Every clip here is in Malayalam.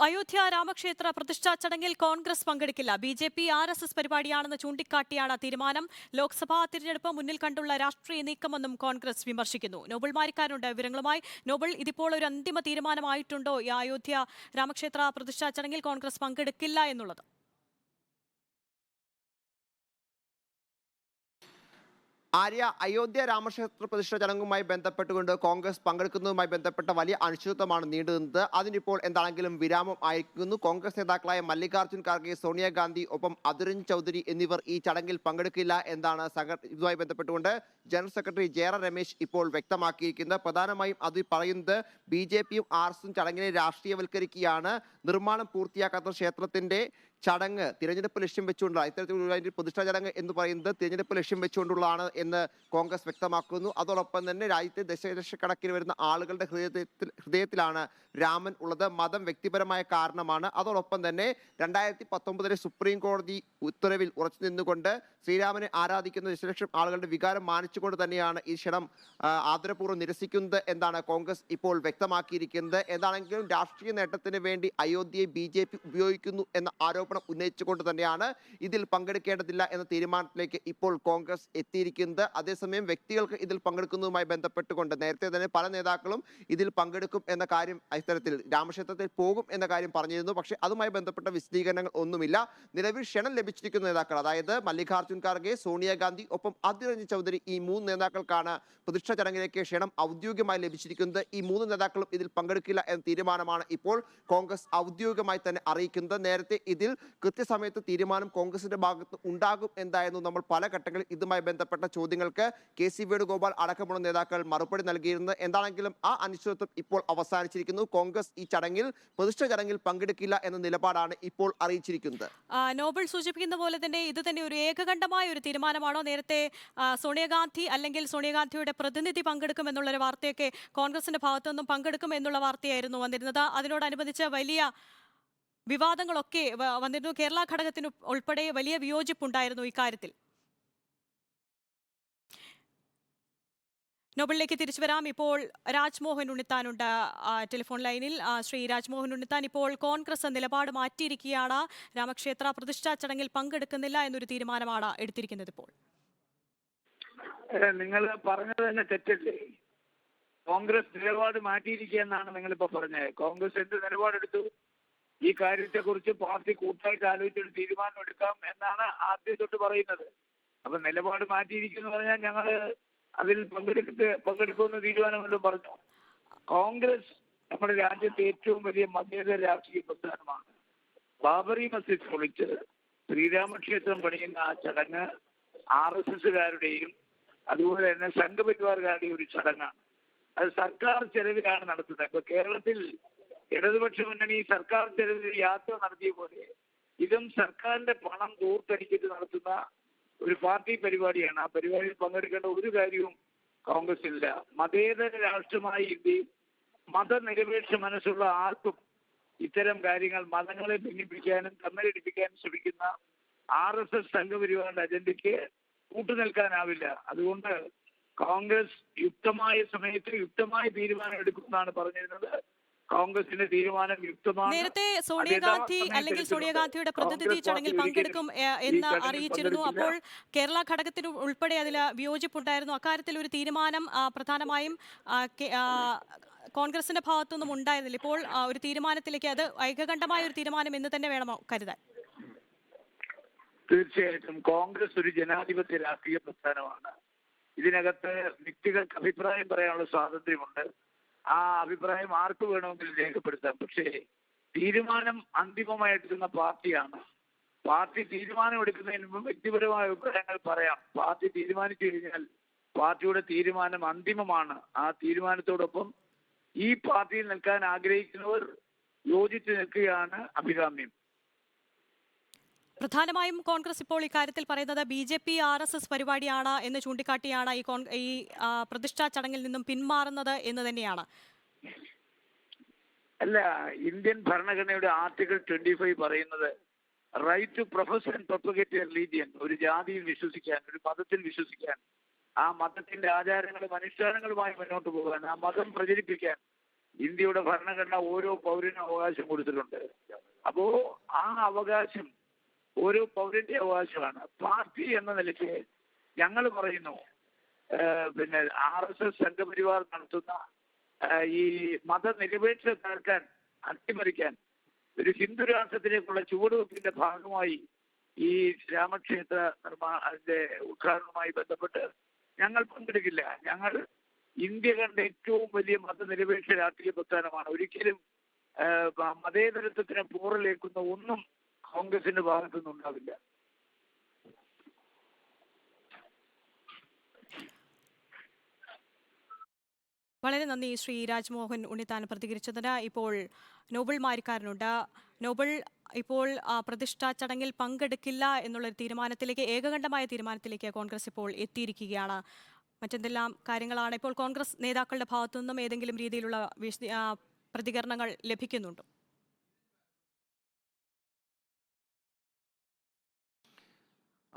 അയോധ്യ രാമക്ഷേത്ര പ്രതിഷ്ഠാ ചടങ്ങിൽ കോൺഗ്രസ് പങ്കെടുക്കില്ല. ബി.ജെ.പി. RSS പരിപാടിയാണെന്ന് ചൂണ്ടിക്കാട്ടിയാണ് തീരുമാനം. ലോക്സഭാ തിരഞ്ഞെടുപ്പ് മുന്നിൽ കണ്ടുള്ള രാഷ്ട്രീയ നീക്കമെന്നും കോൺഗ്രസ് വിമർശിക്കുന്നു. നോബിൾ മാരിക്കാരുണ്ട് വിവരങ്ങളുമായി. നോബിൾ, ഇതിപ്പോൾ ഒരു അന്തിമ തീരുമാനമായിട്ടുണ്ടോ ഈ അയോധ്യ രാമക്ഷേത്ര പ്രതിഷ്ഠാ ചടങ്ങിൽ കോൺഗ്രസ് പങ്കെടുക്കില്ല എന്നുള്ളത്? ആര്യ, അയോധ്യ രാമക്ഷേത്ര പ്രതിഷ്ഠ ചടങ്ങുമായി ബന്ധപ്പെട്ടുകൊണ്ട് കോൺഗ്രസ് പങ്കെടുക്കുന്നതുമായി ബന്ധപ്പെട്ട വലിയ അനിശ്ചിതത്വമാണ് നീണ്ടുനിന്നത്. അതിനിപ്പോൾ എന്താണെങ്കിലും വിരാമം ആയിരിക്കുന്നു. കോൺഗ്രസ് നേതാക്കളായ മല്ലികാർജ്ജുൻ ഖാർഗെ, സോണിയാഗാന്ധി, ഒപ്പം അധിർ ചൗധരി എന്നിവർ ഈ ചടങ്ങിൽ പങ്കെടുക്കില്ല എന്നാണ് ഇതുമായി ബന്ധപ്പെട്ടുകൊണ്ട് ജനറൽ സെക്രട്ടറി ജയറാം രമേശ് ഇപ്പോൾ വ്യക്തമാക്കിയിരിക്കുന്നത്. പ്രധാനമായും അത് പറയുന്നത് ബി.ജെ.പിയും RSSും ചടങ്ങിനെ രാഷ്ട്രീയവൽക്കരിക്കുകയാണ്. നിർമ്മാണം പൂർത്തിയാക്കാത്ത ക്ഷേത്രത്തിന്റെ ചടങ്ങ് തിരഞ്ഞെടുപ്പ് ലക്ഷ്യം വെച്ചുകൊണ്ടുള്ള ഇത്തരത്തിലുള്ള പ്രതിഷ്ഠാ ചടങ്ങ് എന്ന് പറയുന്നത് തിരഞ്ഞെടുപ്പ് ലക്ഷ്യം വെച്ചുകൊണ്ടുള്ളതാണ് എന്ന് കോൺഗ്രസ് വ്യക്തമാക്കുന്നു. അതോടൊപ്പം തന്നെ രാജ്യത്തെ ദശലക്ഷക്കണക്കിന് വരുന്ന ആളുകളുടെ ഹൃദയത്തിലാണ് രാമൻ ഉള്ളത്. മതം വ്യക്തിപരമായ കാരണമാണ്. അതോടൊപ്പം തന്നെ 2019 സുപ്രീം കോടതി ഉത്തരവിൽ ഉറച്ചു നിന്നുകൊണ്ട് ശ്രീരാമനെ ആരാധിക്കുന്ന ദശലക്ഷം ആളുകളുടെ വികാരം മാനിച്ചുകൊണ്ട് തന്നെയാണ് ഈ ക്ഷണം ആദരപൂർവ്വം നിരസിക്കുന്നത് എന്നാണ് കോൺഗ്രസ് ഇപ്പോൾ വ്യക്തമാക്കിയിരിക്കുന്നത്. എന്താണെങ്കിലും രാഷ്ട്രീയ നേട്ടത്തിന് വേണ്ടി അയോധ്യയെ ബി.ജെ.പി. ഉപയോഗിക്കുന്നു എന്ന ആരോപണം ഉന്നയിച്ചുകൊണ്ട് തന്നെയാണ് ഇതിൽ പങ്കെടുക്കേണ്ടതില്ല എന്ന തീരുമാനത്തിലേക്ക് ഇപ്പോൾ കോൺഗ്രസ് എത്തിയിരിക്കുന്നത്. അതേസമയം വ്യക്തികൾക്ക് ഇതിൽ പങ്കെടുക്കുന്നതുമായി ബന്ധപ്പെട്ടുകൊണ്ട് നേരത്തെ തന്നെ പല നേതാക്കളും ഇതിൽ പങ്കെടുക്കും എന്ന കാര്യം ഇത്തരത്തിൽ രാമക്ഷേത്രത്തിൽ പോകും എന്ന കാര്യം പറഞ്ഞിരുന്നു. പക്ഷേ അതുമായി ബന്ധപ്പെട്ട വിശദീകരണങ്ങൾ ഒന്നുമില്ല. നിലവിൽ ക്ഷണം ലഭിച്ചിരിക്കുന്ന നേതാക്കൾ, അതായത് മല്ലികാർജ്ജുൻ ഖാർഗെ, സോണിയാഗാന്ധി, ഒപ്പം അധിർ ചൗധരി, ഈ 3 നേതാക്കൾക്കാണ് പ്രതിഷ്ഠാ ചടങ്ങിലേക്ക് ക്ഷണം ഔദ്യോഗികമായി ലഭിച്ചിരിക്കുന്നത്. ഈ 3 നേതാക്കളും ഇതിൽ പങ്കെടുക്കില്ല എന്ന തീരുമാനമാണ് ഇപ്പോൾ കോൺഗ്രസ് ഔദ്യോഗികമായി തന്നെ അറിയിക്കുന്നത്. നേരത്തെ ഇതിൽ കൃത്യസമയത്ത് തീരുമാനം കോൺഗ്രസിന്റെ ഭാഗത്ത് ഉണ്ടാകും എന്തായിരുന്നു നമ്മൾ പല ഘട്ടങ്ങളിൽ ഇതുമായി ബന്ധപ്പെട്ട ചോദ്യങ്ങൾക്ക് KC വേണുഗോപാൽ അടക്കമുള്ള നേതാക്കൾ മറുപടി നൽകിയിരുന്നത്. എന്താണെങ്കിലും ആ അനിശ്ചിതത്വം ഇപ്പോൾ അവസാനിച്ചിരിക്കുന്നു. കോൺഗ്രസ് ഈ ചടങ്ങിൽ പ്രതിഷ്ഠാ ചടങ്ങിൽ പങ്കെടുക്കില്ല എന്ന നിലപാടാണ് ഇപ്പോൾ അറിയിച്ചിരിക്കുന്നത്. നോബിൾ സൂചിപ്പിക്കുന്ന പോലെ തന്നെ ഇത് തന്നെ ഒരു ഏകകണ്ഠമായ ഒരു തീരുമാനമാണോ? നേരത്തെ സോണിയാഗാന്ധി അല്ലെങ്കിൽ സോണിയാഗാന്ധിയുടെ പ്രതിനിധി പങ്കെടുക്കും എന്നുള്ളൊരു വാർത്തയൊക്കെ കോൺഗ്രസിന്റെ ഭാഗത്തു നിന്നും പങ്കെടുക്കും എന്നുള്ള വാർത്തയായിരുന്നു വന്നിരുന്നത്. അതിനോടനുബന്ധിച്ച് വലിയ വിവാദങ്ങളൊക്കെ വന്നിരുന്നു. കേരള ഘടകത്തിന് ഉൾപ്പെടെ വലിയ വിയോജിപ്പുണ്ടായിരുന്നു ഇക്കാര്യത്തിൽ. നോബിളിലേക്ക് തിരിച്ചു വരാം. ഇപ്പോൾ രാജ്മോഹൻ ഉണ്ണിത്താനുണ്ട് ടെലിഫോൺ ലൈനിൽ. ശ്രീ രാജ്മോഹൻ ഉണ്ണിത്താൻ, ഇപ്പോൾ കോൺഗ്രസ് നിലപാട് മാറ്റിയിരിക്കുകയാണ്. രാമക്ഷേത്ര പ്രതിഷ്ഠാ ചടങ്ങിൽ പങ്കെടുക്കുന്നില്ല എന്നൊരു തീരുമാനമാണ് എടുത്തിരിക്കുന്നത്. ഇപ്പോൾ നിങ്ങൾ പറഞ്ഞത് തന്നെ തെറ്റല്ലേ? കോൺഗ്രസ് നിലപാട് മാറ്റിയിരിക്കുക എന്നാണ് നിങ്ങളിപ്പോ പറഞ്ഞത്. കോൺഗ്രസ് എന്ത് നിലപാടെടുത്തു? ഈ കാര്യത്തെക്കുറിച്ച് പാർട്ടി കൂട്ടായിട്ട് ആലോചിച്ചൊരു തീരുമാനം എടുക്കാം എന്നാണ് ആദ്യം തൊട്ട് പറയുന്നത്. അപ്പൊ നിലപാട് മാറ്റിയിരിക്കുന്നു പറഞ്ഞാൽ ഞങ്ങൾ അതിൽ പങ്കെടുക്കുമെന്ന് തീരുമാനമെല്ലാം പറഞ്ഞു. കോൺഗ്രസ് നമ്മുടെ രാജ്യത്തെ ഏറ്റവും വലിയ മതേതര രാഷ്ട്രീയ പ്രസ്ഥാനമാണ്. ബാബറി മസ്ജിദ് പൊളിച്ച് ശ്രീരാമക്ഷേത്രം പണിയുന്ന ആ ചടങ്ങ് RSSകാരുടെയും അതുപോലെ തന്നെ സംഘപരിവാറുകാരുടെയും ഒരു ചടങ്ങാണ്. അത് സർക്കാർ ചെലവിലാണ് നടത്തുന്നത്. ഇപ്പൊ കേരളത്തിൽ ഇടതുപക്ഷ മുന്നണി സർക്കാർ ചെലവിൽ യാത്ര നടത്തിയ പോലെ ഇതും സർക്കാരിന്റെ പണം ദൂർത്തടിച്ചിട്ട് നടത്തുന്ന ഒരു പാർട്ടി പരിപാടിയാണ്. ആ പരിപാടിയിൽ പങ്കെടുക്കേണ്ട ഒരു കാര്യവും കോൺഗ്രസ് ഇല്ല. മതേതര രാഷ്ട്രമായ ഇന്ത്യയിൽ മതനിരപേക്ഷ മനസ്സുള്ള ആർക്കും ഇത്തരം കാര്യങ്ങൾ മതങ്ങളെ ഭിന്നിപ്പിക്കാനും തമ്മിലടിപ്പിക്കാനും ശ്രമിക്കുന്ന RSS സംഘപരിവാറിന്റെ അജണ്ടയ്ക്ക് കൂട്ടുനിൽക്കാനാവില്ല. അതുകൊണ്ട് കോൺഗ്രസ് യുക്തമായ സമയത്ത് യുക്തമായ തീരുമാനം എടുക്കുമെന്നാണ് പറഞ്ഞിരുന്നത്. കോൺഗ്രസിന്റെ തീരുമാനം യുക്തമാണ്. നേരത്തെ സോണിയാഗാന്ധി അല്ലെങ്കിൽ സോണിയാഗാന്ധിയുടെ പ്രതിനിധി ചടങ്ങിൽ പങ്കെടുക്കും എന്ന് അറിയിച്ചിരുന്നു. അപ്പോൾ കേരള ഘടകത്തിന് ഉൾപ്പെടെ അതിൽ വിയോജിപ്പുണ്ടായിരുന്നു. അക്കാര്യത്തിൽ ഒരു തീരുമാനം പ്രധാനമായും കോൺഗ്രസിന്റെ ഭാഗത്തുനിന്നും ഉണ്ടായിരുന്നില്ല. ഇപ്പോൾ ഒരു തീരുമാനത്തിലേക്ക്, അത് ഏകകണ്ഠമായ ഒരു തീരുമാനം എന്ന് തന്നെ വേണമോ കരുതാൻ? തീർച്ചയായിട്ടും കോൺഗ്രസ് ഒരു ജനാധിപത്യ രാഷ്ട്രീയ പ്രസ്ഥാനമാണ്. ഇതിനകത്ത് വ്യക്തികൾക്ക് അഭിപ്രായം പറയാനുള്ള സ്വാതന്ത്ര്യമുണ്ട്. ആ അഭിപ്രായം ആർക്ക് വേണമെങ്കിലും രേഖപ്പെടുത്താം. പക്ഷേ തീരുമാനം അന്തിമമായി എടുക്കുന്ന പാർട്ടിയാണ്. പാർട്ടി തീരുമാനം എടുക്കുന്നതിന് മുമ്പ് വ്യക്തിപരമായ അഭിപ്രായങ്ങൾ പറയാം. പാർട്ടി തീരുമാനിച്ചു കഴിഞ്ഞാൽ പാർട്ടിയുടെ തീരുമാനം അന്തിമമാണ്. ആ തീരുമാനത്തോടൊപ്പം ഈ പാർട്ടിയിൽ നിൽക്കാൻ ആഗ്രഹിക്കുന്നവർ യോജിച്ച് നിൽക്കുകയാണ് അഭികാമ്യം. പ്രധാനമായും കോൺഗ്രസ് ഇപ്പോൾ ഇക്കാര്യത്തിൽ പറയുന്നത് ബി.ജെ.പി. RSS പരിപാടിയാണ് എന്ന് ചൂണ്ടിക്കാട്ടിയാണ് ഈ പ്രതിഷ്ഠാ ചടങ്ങിൽ നിന്നും പിന്മാറുന്നത് എന്ന് തന്നെയാണ്. അല്ല, ഇന്ത്യൻ ഭരണഘടനയുടെ ആർട്ടിക്കിൾ 25 പറയുന്നത് right to profess and propagate religion, ഒരു ജാതിയിൽ വിശ്വസിക്കാൻ, ഒരു മതത്തിൽ വിശ്വസിക്കാൻ, ആ മതത്തിന്റെ ആചാരങ്ങളും അനുഷ്ഠാനങ്ങളുമായി മുന്നോട്ട് പോകാൻ, ആ മതം പ്രചരിപ്പിക്കാൻ ഇന്ത്യയുടെ ഭരണഘടന ഓരോ പൗരനും അവകാശം കൊടുത്തിട്ടുണ്ട്. അപ്പോ ആ അവകാശം ഓരോ പൗരന്റെ അവകാശമാണ്. പാർട്ടി എന്ന നിലയ്ക്ക് ഞങ്ങൾ പറയുന്നു, പിന്നെ RSS സംഘപരിവാർ നടത്തുന്ന ഈ മതനിരപേക്ഷ തകർക്കാൻ, അട്ടിമറിക്കാൻ ഒരു ഹിന്ദു രാഷ്ട്രത്തിലേക്കുള്ള ചുവടുവെപ്പിന്റെ ഭാഗമായി ഈ രാമക്ഷേത്ര അതിന്റെ ഉദ്ഘാടനവുമായി ബന്ധപ്പെട്ട് ഞങ്ങൾ പങ്കെടുക്കില്ല. ഞങ്ങൾ ഇന്ത്യ കണ്ട ഏറ്റവും വലിയ മതനിരപേക്ഷ രാഷ്ട്രീയ പ്രസ്ഥാനമാണ്. ഒരിക്കലും മതേതരത്വത്തിന് പോറലേക്കുന്ന ഒന്നും കോൺഗ്രസിന്റെ ഭാഗത്തുനിന്ന് ഉണ്ടാവില്ല. വളരെ നന്ദി ശ്രീ രാജ്മോഹൻ ഉണ്ണിത്താൻ പ്രതികരിച്ചതിന്. ഇപ്പോൾ നോബിൾ മാരിക്കാരനുണ്ട്. നോബിൾ, ഇപ്പോൾ പ്രതിഷ്ഠാ ചടങ്ങിൽ പങ്കെടുക്കില്ല എന്നുള്ളൊരു തീരുമാനത്തിലേക്ക്, ഏകകണ്ഠമായ തീരുമാനത്തിലേക്ക് കോൺഗ്രസ് ഇപ്പോൾ എത്തിയിരിക്കുകയാണ്. മറ്റെന്തെല്ലാം കാര്യങ്ങളാണ് ഇപ്പോൾ കോൺഗ്രസ് നേതാക്കളുടെ ഭാഗത്തു നിന്നും ഏതെങ്കിലും രീതിയിലുള്ള പ്രതികരണങ്ങൾ ലഭിക്കുന്നുണ്ടോ?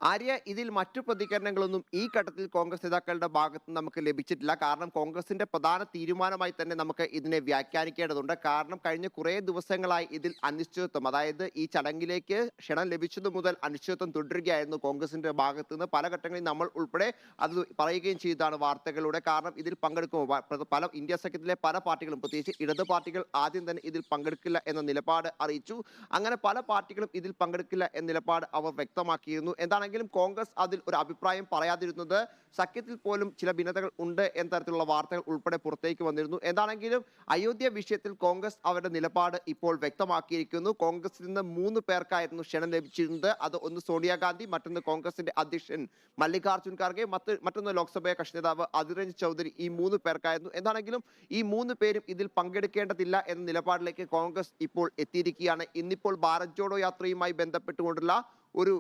ആര്യ, ഇതിൽ മറ്റു പ്രതികരണങ്ങളൊന്നും ഈ ഘട്ടത്തിൽ കോൺഗ്രസ് നേതാക്കളുടെ ഭാഗത്ത് നമുക്ക് ലഭിച്ചിട്ടില്ല. കാരണം കോൺഗ്രസിന്റെ പ്രധാന തീരുമാനമായി തന്നെ നമുക്ക് ഇതിനെ വ്യാഖ്യാനിക്കേണ്ടതുണ്ട്. കാരണം കഴിഞ്ഞ കുറേ ദിവസങ്ങളായി ഇതിൽ അനിശ്ചിതത്വം, അതായത് ഈ ചടങ്ങിലേക്ക് ക്ഷണം ലഭിച്ചതു മുതൽ അനിശ്ചിതത്വം തുടരുകയായിരുന്നു കോൺഗ്രസിന്റെ ഭാഗത്ത് നിന്ന്. പല ഘട്ടങ്ങളിൽ നമ്മൾ ഉൾപ്പെടെ അത് പറയുകയും ചെയ്തതാണ് വാർത്തകളിലൂടെ. കാരണം ഇതിൽ പങ്കെടുക്കുമ്പോൾ പല ഇന്ത്യ സഖ്യത്തിലെ പല പാർട്ടികളും, പ്രത്യേകിച്ച് ഇടത് പാർട്ടികൾ ആദ്യം തന്നെ ഇതിൽ പങ്കെടുക്കില്ല എന്ന നിലപാട് അറിയിച്ചു. അങ്ങനെ പല പാർട്ടികളും ഇതിൽ പങ്കെടുക്കില്ല എന്ന നിലപാട് അവർ വ്യക്തമാക്കിയിരുന്നു. എന്താണെങ്കിലും കോൺഗ്രസ് അതിൽ ഒരു അഭിപ്രായം പറയാതിരുന്നത് സഖ്യത്തിൽ പോലും ചില ഭിന്നതകൾ ഉണ്ട് എന്ന തരത്തിലുള്ള വാർത്തകൾ ഉൾപ്പെടെ പുറത്തേക്ക് വന്നിരുന്നു. എന്താണെങ്കിലും അയോധ്യ വിഷയത്തിൽ കോൺഗ്രസ് അവരുടെ നിലപാട് ഇപ്പോൾ വ്യക്തമാക്കിയിരിക്കുന്നു. കോൺഗ്രസിൽ നിന്ന് 3 പേർക്കായിരുന്നു ക്ഷണം ലഭിച്ചിരുന്നത്. അത് ഒന്ന് സോണിയാഗാന്ധി, മറ്റൊന്ന് കോൺഗ്രസിന്റെ അധ്യക്ഷൻ മല്ലികാർജ്ജുൻ ഖാർഗെ, മറ്റൊന്ന് ലോക്സഭ കക്ഷി നേതാവ് അധിർ രഞ്ജൻ ചൗധരി. ഈ 3 പേർക്കായിരുന്നു. എന്താണെങ്കിലും ഈ 3 പേരും ഇതിൽ പങ്കെടുക്കേണ്ടതില്ല എന്ന നിലപാടിലേക്ക് കോൺഗ്രസ് ഇപ്പോൾ എത്തിയിരിക്കുകയാണ്. ഇന്നിപ്പോൾ ഭാരത് ജോഡോ യാത്രയുമായി ബന്ധപ്പെട്ടുകൊണ്ടുള്ള ഒരു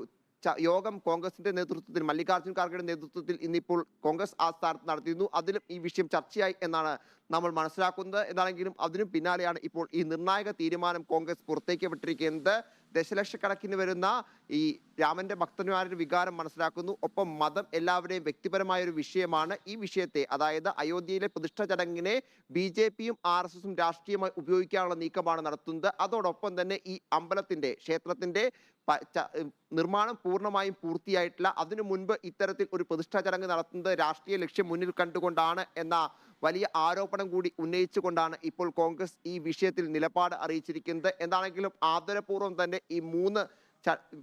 യോഗം കോൺഗ്രസിന്റെ നേതൃത്വത്തിൽ, മല്ലികാർജ്ജുൻ ഖാർഗെയുടെ നേതൃത്വത്തിൽ ഇന്നിപ്പോൾ കോൺഗ്രസ് ആസ്ഥാനത്ത് നടത്തിയിരുന്നു. അതിലും ഈ വിഷയം ചർച്ചയായി എന്നാണ് നമ്മൾ മനസ്സിലാക്കുന്നത്. എന്താണെങ്കിലും അതിനും പിന്നാലെയാണ് ഇപ്പോൾ ഈ നിർണായക തീരുമാനം കോൺഗ്രസ് പുറത്തേക്ക് വിട്ടിരിക്കുന്നത്. ദശലക്ഷക്കണക്കിന് വരുന്ന ഈ രാമന്റെ ഭക്തന്മാരുടെ വികാരം മനസ്സിലാക്കുന്നു. ഒപ്പം മതം എല്ലാവരെയും വ്യക്തിപരമായ ഒരു വിഷയമാണ്. ഈ വിഷയത്തെ, അതായത് അയോധ്യയിലെ പ്രതിഷ്ഠ ചടങ്ങിനെ BJPയും RSSും രാഷ്ട്രീയമായി ഉപയോഗിക്കാനുള്ള നീക്കമാണ് നടത്തുന്നത്. അതോടൊപ്പം തന്നെ ഈ അമ്പലത്തിന്റെ, ക്ഷേത്രത്തിന്റെ നിർമ്മാണം പൂർണ്ണമായും പൂർത്തിയായിട്ടില്ല. അതിനു മുൻപ് ഇത്തരത്തിൽ ഒരു പ്രതിഷ്ഠാ ചടങ്ങ് നടത്തുന്നത് രാഷ്ട്രീയ ലക്ഷ്യം മുന്നിൽ കണ്ടുകൊണ്ടാണ് എന്ന വലിയ ആരോപണം കൂടി ഉന്നയിച്ചുകൊണ്ടാണ് ഇപ്പോൾ കോൺഗ്രസ് ഈ വിഷയത്തിൽ നിലപാട് അറിയിച്ചിരിക്കുന്നത്. എന്താണെങ്കിലും ആദരപൂർവ്വം തന്നെ ഈ 3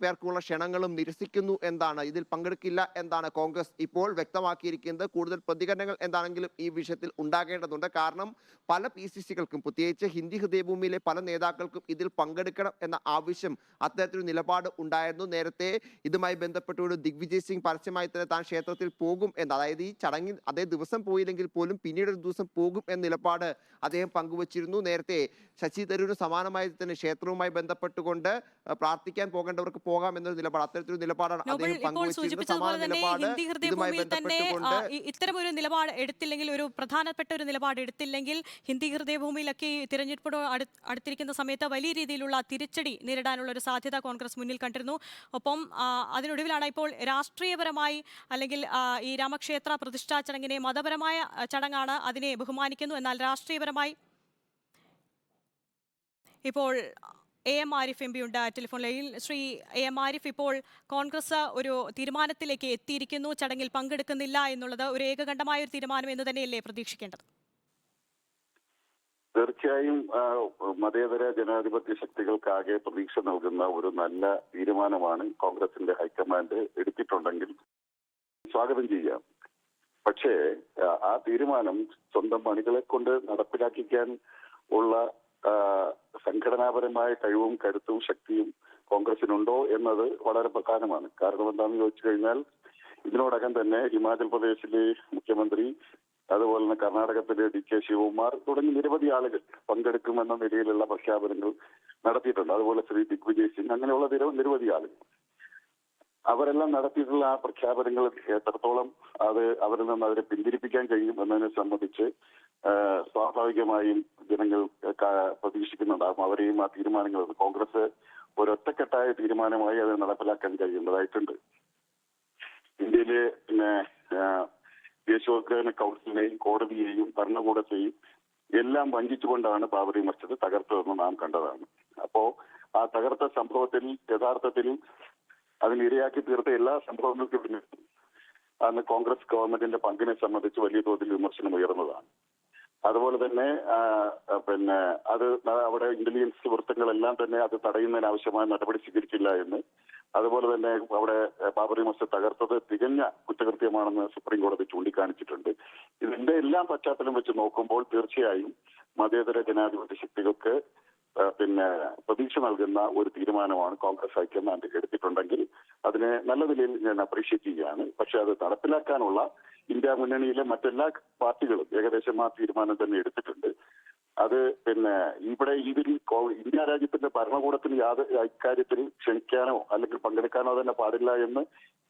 പേർക്കുള്ള ക്ഷണങ്ങളും നിരസിക്കുന്നു എന്നാണ്, ഇതിൽ പങ്കെടുക്കില്ല എന്നാണ് കോൺഗ്രസ് ഇപ്പോൾ വ്യക്തമാക്കിയിരിക്കുന്നത്. കൂടുതൽ പ്രതികരണങ്ങൾ എന്താണെങ്കിലും ഈ വിഷയത്തിൽ ഉണ്ടാകേണ്ടതുണ്ട്. കാരണം പല PCCകൾക്കും, പ്രത്യേകിച്ച് ഹിന്ദി ഹൃദയഭൂമിയിലെ പല നേതാക്കൾക്കും ഇതിൽ പങ്കെടുക്കണം എന്ന ആവശ്യം, അത്തരത്തിലൊരു നിലപാട് ഉണ്ടായിരുന്നു. നേരത്തെ ഇതുമായി ബന്ധപ്പെട്ടുകൊണ്ട് ദിഗ്വിജയ് സിംഗ് പരസ്യമായി തന്നെ താൻ ക്ഷേത്രത്തിൽ പോകും എന്ന്, അതായത് ഈ ചടങ്ങിൽ അതേ ദിവസം പോയില്ലെങ്കിൽ പോലും പിന്നീട് ഒരു ദിവസം പോകും എന്ന നിലപാട് അദ്ദേഹം പങ്കുവച്ചിരുന്നു. നേരത്തെ ശശി തരൂരിന് സമാനമായി തന്നെ ക്ഷേത്രവുമായി ബന്ധപ്പെട്ടുകൊണ്ട് പ്രാർത്ഥിക്കാൻ പോകേണ്ടവർക്ക് പോകാം എന്നൊരു നിലപാട്, അത്തരത്തിലൊരു നിലപാടാണ് അദ്ദേഹം പങ്കുവച്ചിരുന്നത്. സമാന നിലപാട് ഇതുമായി ബന്ധപ്പെട്ടുകൊണ്ട് ഇത്തരമൊരു നിലപാട് എടുത്തില്ലെങ്കിൽ, ഒരു പ്രധാനപ്പെട്ട ഒരു നിലപാട് എടുത്തില്ലെങ്കിൽ ഹിന്ദി ഹൃദയഭൂമിയിലൊക്കെ തിരഞ്ഞെടുപ്പോട് അടുത്തിരിക്കുന്ന സമയത്ത് വലിയ രീതിയിലുള്ള തിരിച്ചടി നേരിടാനുള്ള ഒരു സാധ്യത കോൺഗ്രസ് മുന്നിൽ കണ്ടിരുന്നു. ഒപ്പം അതിനൊടുവിലാണ് ഇപ്പോൾ രാഷ്ട്രീയപരമായി, അല്ലെങ്കിൽ ഈ രാമക്ഷേത്ര പ്രതിഷ്ഠാ ചടങ്ങിനെ മതപരമായ ചടങ്ങാണ്, അതിനെ ബഹുമാനിക്കുന്നു, എന്നാൽ രാഷ്ട്രീയപരമായി ഇപ്പോൾ AM ആരിഫ് MP ഉണ്ട് ടെലിഫോൺ ലൈനിൽ. ശ്രീ AM ആരിഫ്, ഇപ്പോൾ കോൺഗ്രസ് ഒരു തീരുമാനത്തിലേക്ക് എത്തിയിരിക്കുന്നു, ചടങ്ങിൽ പങ്കെടുക്കുന്നില്ല എന്നുള്ളത് ഒരു ഏകകണ്ഠമായ ഒരു തീരുമാനം എന്ന് തന്നെയല്ലേ പ്രതീക്ഷിക്കേണ്ടത്? തീർച്ചയായും മതേതര ജനാധിപത്യ ശക്തികൾക്കാകെ പ്രതീക്ഷ നൽകുന്ന ഒരു നല്ല തീരുമാനമാണ് കോൺഗ്രസിന്റെ ഹൈക്കമാൻഡ് എടുത്തിട്ടുണ്ടെങ്കിൽ സ്വാഗതം ചെയ്യാം. പക്ഷേ ആ തീരുമാനം സ്വന്തം അണികളെ കൊണ്ട് നടപ്പിലാക്കിക്കാൻ ഉള്ള സംഘടനാപരമായ കഴിവും കരുത്തും ശക്തിയും കോൺഗ്രസിനുണ്ടോ എന്നത് വളരെ പ്രധാനമാണ്. കാരണം എന്താണെന്ന് ചോദിച്ചു കഴിഞ്ഞാൽ, ഇതിനോടകം തന്നെ ഹിമാചൽ പ്രദേശിലെ മുഖ്യമന്ത്രി, അതുപോലെ തന്നെ കർണാടകത്തിലെ DK ശിവകുമാർ തുടങ്ങി നിരവധി ആളുകൾ പങ്കെടുക്കുമെന്ന നിലയിലുള്ള പ്രഖ്യാപനങ്ങൾ നടത്തിയിട്ടുണ്ട്. അതുപോലെ ശ്രീ ദിഗ്വിജയ് സിംഗ്, അങ്ങനെയുള്ള നിരവധി ആളുകൾ, അവരെല്ലാം നടത്തിയിട്ടുള്ള ആ പ്രഖ്യാപനങ്ങൾ എത്രത്തോളം അവരിൽ നിന്ന് അവരെ പിന്തിരിപ്പിക്കാൻ കഴിയും എന്നതിനെ സംബന്ധിച്ച് സ്വാഭാവികമായും ജനങ്ങൾ പ്രതീക്ഷിക്കുന്നുണ്ടാകും. അവരെയും ആ തീരുമാനങ്ങൾ കോൺഗ്രസ് ഒരൊറ്റക്കെട്ടായ തീരുമാനമായി അത് നടപ്പിലാക്കാൻ കഴിയേണ്ടതായിട്ടുണ്ട്. ഇന്ത്യയിലെ ദേശീയോദ്ഗ്രഥന കൗൺസിലിനെയും കോടതിയെയും ഭരണകൂടത്തെയും എല്ലാം വഞ്ചിച്ചുകൊണ്ടാണ് ബാബറി മസ്ജിദ് തകർത്തതെന്ന് നാം കണ്ടതാണ്. അപ്പോ ആ തകർത്ത സംഭവത്തിൽ യഥാർത്ഥത്തിൽ അതിനിരയാക്കി തീർത്ത എല്ലാ സംഭവങ്ങൾക്കും പിന്നിൽ അന്ന് കോൺഗ്രസ് ഗവൺമെന്റിന്റെ പങ്കിനെ സംബന്ധിച്ച് വലിയ തോതിൽ വിമർശനം ഉയർന്നതാണ്. അതുപോലെ തന്നെ അത് അവിടെ ഇന്റലിജൻസ് വൃത്തങ്ങളെല്ലാം തന്നെ അത് തടയുന്നതിന് ആവശ്യമായ നടപടി സ്വീകരിച്ചില്ല എന്ന്, അതുപോലെ തന്നെ അവിടെ ബാബറി മസ്ജിദ് തകർത്തത് തികഞ്ഞ കുറ്റകൃത്യമാണെന്ന് സുപ്രീം കോടതി ചൂണ്ടിക്കാണിച്ചിട്ടുണ്ട്. ഇതിന്റെ എല്ലാം പശ്ചാത്തലം വെച്ച് നോക്കുമ്പോൾ തീർച്ചയായും മതേതര ജനാധിപത്യ ശക്തികൾക്ക് പ്രതീക്ഷ നൽകുന്ന ഒരു തീരുമാനമാണ് കോൺഗ്രസ് ഹൈക്കമാൻഡ് എടുത്തിട്ടുണ്ടെങ്കിൽ അതിനെ നല്ല നിലയിൽ ഞാൻ അപ്രീഷിയേറ്റ് ചെയ്യുകയാണ്. പക്ഷെ അത് നടപ്പിലാക്കാനുള്ള ഇന്ത്യ മുന്നണിയിലെ മറ്റെല്ലാ പാർട്ടികളും ഏകദേശം ആ തീരുമാനം തന്നെ എടുത്തിട്ടുണ്ട്. അത് ഇവിടെ ഇതിൽ ഇന്ത്യ രാജ്യത്തിന്റെ ഭരണകൂടത്തിന് ഇക്കാര്യത്തിൽ ക്ഷണിക്കാനോ അല്ലെങ്കിൽ പങ്കെടുക്കാനോ തന്നെ പാടില്ല എന്ന്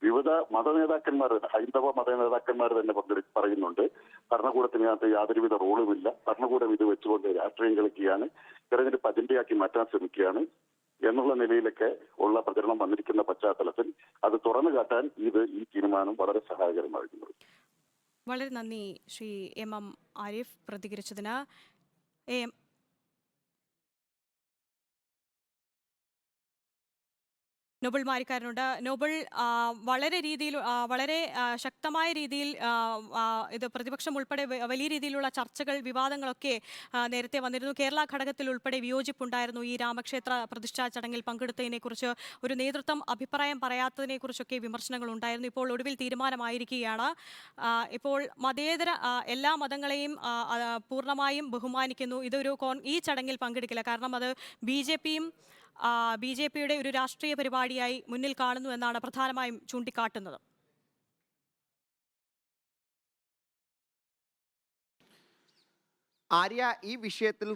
വിവിധ മതനേതാക്കന്മാർ, ഹൈന്ദവ മതനേതാക്കന്മാർ തന്നെ പറയുന്നുണ്ട്. ഭരണകൂടത്തിനകത്ത് യാതൊരുവിധ റോളുമില്ല, ഭരണകൂടം ഇത് വെച്ചുകൊണ്ട് രാഷ്ട്രീയം കളിക്കുകയാണ്, തെരഞ്ഞെടുപ്പ് അജണ്ടയാക്കി മാറ്റാൻ ശ്രമിക്കുകയാണ് എന്നുള്ള നിലയിലൊക്കെ ഉള്ള പ്രചരണം വന്നിരിക്കുന്ന പശ്ചാത്തലത്തിൽ അത് തുറന്നു കാട്ടാൻ ഈ തീരുമാനം വളരെ സഹായകരമായിരുന്നു. വളരെ നന്ദി ശ്രീ എം ആരിഫ് പ്രതികരിച്ചതിന്. നോബൽ മാരിക്കാരനുണ്ട്. നോബൽ, വളരെ ശക്തമായ രീതിയിൽ ഇത് പ്രതിപക്ഷം ഉൾപ്പെടെ വലിയ രീതിയിലുള്ള ചർച്ചകൾ, വിവാദങ്ങളൊക്കെ നേരത്തെ വന്നിരുന്നു. കേരള ഘടകത്തിൽ ഉൾപ്പെടെ വിയോജിപ്പുണ്ടായിരുന്നു ഈ രാമക്ഷേത്ര പ്രതിഷ്ഠാ ചടങ്ങിൽ പങ്കെടുത്തതിനെക്കുറിച്ച്. ഒരു നേതൃത്വം അഭിപ്രായം പറയാത്തതിനെക്കുറിച്ചൊക്കെ വിമർശനങ്ങൾ ഉണ്ടായിരുന്നു. ഇപ്പോൾ ഒടുവിൽ തീരുമാനമായിരിക്കുകയാണ്. ഇപ്പോൾ മതേതര എല്ലാ മതങ്ങളെയും പൂർണ്ണമായും ബഹുമാനിക്കുന്നു. ഈ ചടങ്ങിൽ പങ്കെടുക്കില്ല, കാരണം അത് ബി ജെ പിയുടെ ഒരു രാഷ്ട്രീയ പരിപാടിയായി മുന്നിൽ കാണുന്നു എന്നാണ് പ്രധാനമായും ചൂണ്ടിക്കാട്ടുന്നത്. ആര്യ, ഈ വിഷയത്തിൽ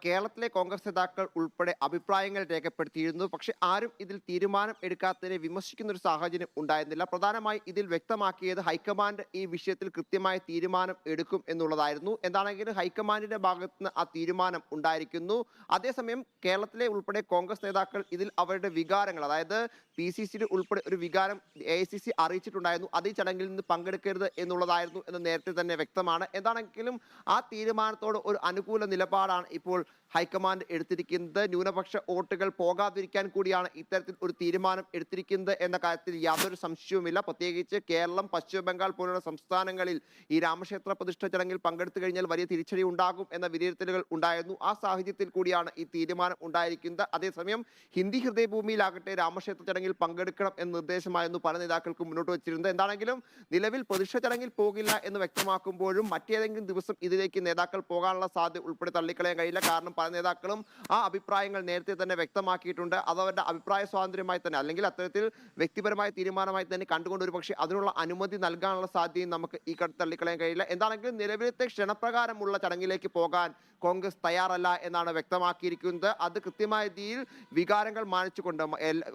കേരളത്തിലെ കോൺഗ്രസ് നേതാക്കൾ ഉൾപ്പെടെ അഭിപ്രായങ്ങൾ രേഖപ്പെടുത്തിയിരുന്നു. പക്ഷെ ആരും ഇതിൽ തീരുമാനം എടുക്കാത്തതിനെ വിമർശിക്കുന്ന ഒരു സാഹചര്യം ഉണ്ടായിരുന്നില്ല. പ്രധാനമായി ഇതിൽ വ്യക്തമാക്കിയത് ഹൈക്കമാൻഡ് ഈ വിഷയത്തിൽ കൃത്യമായ തീരുമാനം എടുക്കും എന്നുള്ളതായിരുന്നു. എന്താണെങ്കിലും ഹൈക്കമാൻഡിന്റെ ഭാഗത്ത് നിന്ന് ആ തീരുമാനം ഉണ്ടായിരിക്കുന്നു. അതേസമയം കേരളത്തിലെ ഉൾപ്പെടെ കോൺഗ്രസ് നേതാക്കൾ ഇതിൽ അവരുടെ വികാരങ്ങൾ, അതായത് PCC ഉൾപ്പെടെ ഒരു വികാരം AICC അറിയിച്ചിട്ടുണ്ടായിരുന്നു. അത് ഈ ചടങ്ങിൽ നിന്ന് പങ്കെടുക്കരുത് എന്നുള്ളതായിരുന്നു എന്ന് നേരത്തെ തന്നെ വ്യക്തമാണ്. എന്താണെങ്കിലും ആ തീരുമാനത്തോട് ഒരു അനുകൂല നിലപാടാണ് ഇപ്പോൾ ഹൈക്കമാൻഡ് എടുത്തിരിക്കുന്നത്. ന്യൂനപക്ഷ വോട്ടുകൾ പോകാതിരിക്കാൻ കൂടിയാണ് ഇത്തരത്തിൽ ഒരു തീരുമാനം എടുത്തിരിക്കുന്നത് എന്ന കാര്യത്തിൽ യാതൊരു സംശയവുമില്ല. പ്രത്യേകിച്ച് കേരളം, പശ്ചിമ ബംഗാൾ പോലുള്ള സംസ്ഥാനങ്ങളിൽ ഈ രാമക്ഷേത്ര പ്രതിഷ്ഠ ചടങ്ങിൽ പങ്കെടുത്തു കഴിഞ്ഞാൽ വലിയ തിരിച്ചടി ഉണ്ടാകും എന്ന വിലയിരുത്തലുകൾ ഉണ്ടായിരുന്നു. ആ സാഹചര്യത്തിൽ കൂടിയാണ് ഈ തീരുമാനം ഉണ്ടായിരിക്കുന്നത്. അതേസമയം ഹിന്ദി ഹൃദയഭൂമിയിലാകട്ടെ രാമക്ഷേത്ര ചടങ്ങിൽ പങ്കെടുക്കണം എന്ന നിർദ്ദേശമായിരുന്നു പല നേതാക്കൾക്കും മുന്നോട്ട് വെച്ചിരുന്നത്. എന്താണെങ്കിലും നിലവിൽ പ്രതിഷ്ഠ ചടങ്ങിൽ പോകില്ല എന്ന് വ്യക്തമാക്കുമ്പോഴും മറ്റേതെങ്കിലും ദിവസം ഇതിലേക്ക് നേതാക്കൾ പോകാനുള്ള സാധ്യത ഉൾപ്പെടെ തള്ളിക്കളയാൻ കഴിയില്ല. കാരണം പല നേതാക്കളും ആ അഭിപ്രായങ്ങൾ നേരത്തെ തന്നെ വ്യക്തമാക്കിയിട്ടുണ്ട്. അത് അവരുടെ അഭിപ്രായ സ്വാതന്ത്ര്യമായി തന്നെ, അല്ലെങ്കിൽ അത്തരത്തിൽ വ്യക്തിപരമായ തീരുമാനമായി തന്നെ കണ്ടുകൊണ്ട് ഒരു പക്ഷേ അതിനുള്ള അനുമതി നൽകാനുള്ള സാധ്യതയും നമുക്ക് ഈ തള്ളിക്കളയാൻ കഴിയില്ല. എന്താണെങ്കിലും നിലവിലത്തെ ക്ഷണപ്രകാരമുള്ള ചടങ്ങിലേക്ക് പോകാൻ കോൺഗ്രസ് തയ്യാറല്ല എന്നാണ് വ്യക്തമാക്കിയിരിക്കുന്നത്. അത് കൃത്യമായ രീതിയിൽ വികാരങ്ങൾ മാനിച്ചുകൊണ്ട്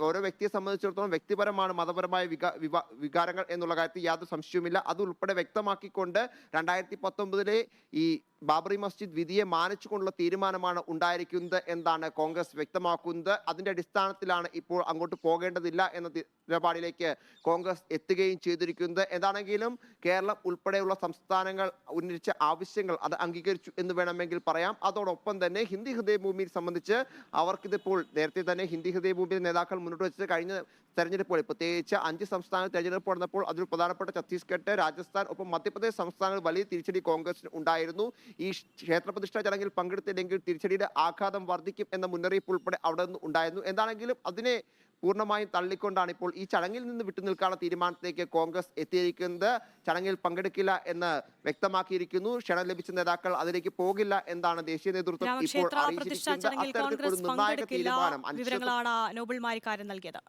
ഓരോ വ്യക്തിയെ സംബന്ധിച്ചിടത്തോളം വ്യക്തിപരമാണ് മതപരമായ വികാരങ്ങൾ എന്നുള്ള കാര്യത്തിൽ യാതൊരു സംശയവുമില്ല. അത് ഉൾപ്പെടെ വ്യക്തമാക്കിക്കൊണ്ട് 2019 ഈ ബാബറി മസ്ജിദ് വിധിയെ മാനിച്ചുകൊണ്ടുള്ള തീരുമാനമാണ് ഉണ്ടായിരിക്കുന്നത് എന്നാണ് കോൺഗ്രസ് വ്യക്തമാക്കുന്നത്. അതിന്റെ അടിസ്ഥാനത്തിലാണ് ഇപ്പോൾ അങ്ങോട്ട് പോകേണ്ടതില്ല എന്ന നിലപാടിലേക്ക് കോൺഗ്രസ് എത്തുകയും ചെയ്തിരിക്കുന്നത്. എന്താണെങ്കിലും കേരളം ഉൾപ്പെടെയുള്ള സംസ്ഥാനങ്ങൾ ഉന്നയിച്ച ആവശ്യങ്ങൾ അത് അംഗീകരിച്ചു എന്ന് വേണമെങ്കിൽ പറയാം. അതോടൊപ്പം തന്നെ ഹിന്ദി ഹൃദയഭൂമിയെ സംബന്ധിച്ച് അവർക്കിതിപ്പോൾ നേരത്തെ തന്നെ ഹിന്ദി ഹൃദയഭൂമിയിലെ നേതാക്കൾ മുന്നോട്ട് വെച്ചത് കഴിഞ്ഞ തെരഞ്ഞെടുപ്പുകൾ, പ്രത്യേകിച്ച് 5 സംസ്ഥാന തെരഞ്ഞെടുപ്പ് നടന്നപ്പോൾ അതിൽ പ്രധാനപ്പെട്ട ഛത്തീസ്ഗഡ്, രാജസ്ഥാൻ, ഒപ്പം മധ്യപ്രദേശ് സംസ്ഥാനങ്ങൾ വലിയ തിരിച്ചടി കോൺഗ്രസിന് ഉണ്ടായിരുന്നു. ഈ ക്ഷേത്ര പ്രതിഷ്ഠാ ചടങ്ങിൽ പങ്കെടുത്തില്ലെങ്കിൽ തിരിച്ചടിയുടെ ആഘാതം വർദ്ധിക്കും എന്ന മുന്നറിയിപ്പ് ഉൾപ്പെടെ അവിടെ നിന്ന് ഉണ്ടായിരുന്നു. എന്താണെങ്കിലും അതിനെ പൂർണ്ണമായും തള്ളിക്കൊണ്ടാണ് ഇപ്പോൾ ഈ ചടങ്ങിൽ നിന്ന് വിട്ടുനിൽക്കാനുള്ള തീരുമാനത്തിലേക്ക് കോൺഗ്രസ് എത്തിയിരിക്കുന്നത്. ചടങ്ങിൽ പങ്കെടുക്കില്ല എന്ന് വ്യക്തമാക്കിയിരിക്കുന്നു. ക്ഷണം ലഭിച്ച നേതാക്കൾ അതിലേക്ക് പോകില്ല എന്നാണ് ദേശീയ നേതൃത്വം ഇപ്പോൾ അറിയിച്ചിരിക്കുന്നത്. അത്തരത്തിൽ ഒരു നിർണായക തീരുമാനം വിവരങ്ങളാണ് നോബൽ മാരിക്കാരൻ നൽകിയത്.